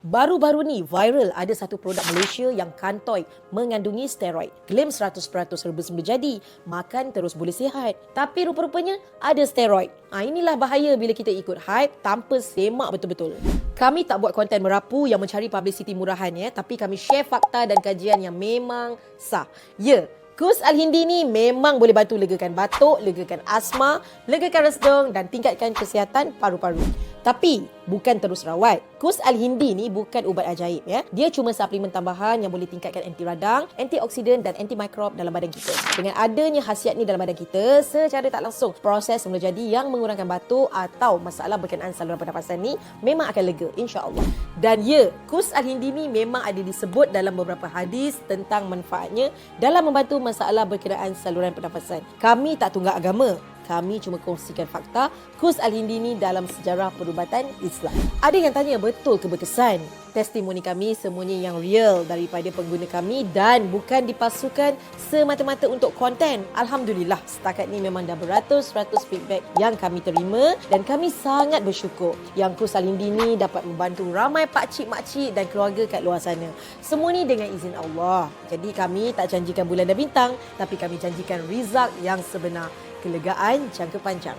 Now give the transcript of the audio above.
Baru-baru ni viral ada satu produk Malaysia yang kantoi mengandungi steroid. Klaim 100% herba semula jadi, makan terus boleh sihat. Tapi rupa-rupanya ada steroid. Inilah bahaya bila kita ikut hype tanpa semak betul-betul. Kami tak buat konten merapu yang mencari publicity murahan tapi kami share fakta dan kajian yang memang sah. Ya, Kus Al-Hindi ni memang boleh bantu legakan batuk, legakan asma, legakan resdung dan tingkatkan kesihatan paru-paru. Tapi bukan terus rawat. Kus Al-Hindi ni bukan ubat ajaib Dia cuma suplemen tambahan yang boleh tingkatkan anti radang, antioksidan dan antimikrob dalam badan kita. Dengan adanya khasiat ni dalam badan kita, secara tak langsung proses semula jadi yang mengurangkan batuk atau masalah berkenaan saluran pernafasan ni memang akan lega, insya-Allah. Dan ya, Kus Al-Hindi ni memang ada disebut dalam beberapa hadis tentang manfaatnya dalam membantu masalah berkenaan saluran pernafasan. Kami tak tunggak agama. Kami cuma kongsikan fakta Kus Al-Hindi ni dalam sejarah perubatan Islam. Ada yang tanya, betul ke berkesan? Testimoni kami semuanya yang real daripada pengguna kami dan bukan dipasukan semata-mata untuk konten. Alhamdulillah, setakat ni memang dah beratus-ratus feedback yang kami terima dan kami sangat bersyukur yang Kus Al-Hindi ni dapat membantu ramai pakcik-makcik dan keluarga kat luar sana. Semua ni dengan izin Allah. Jadi kami tak janjikan bulan dan bintang, tapi kami janjikan result yang sebenar. Kelegaan jangka panjang.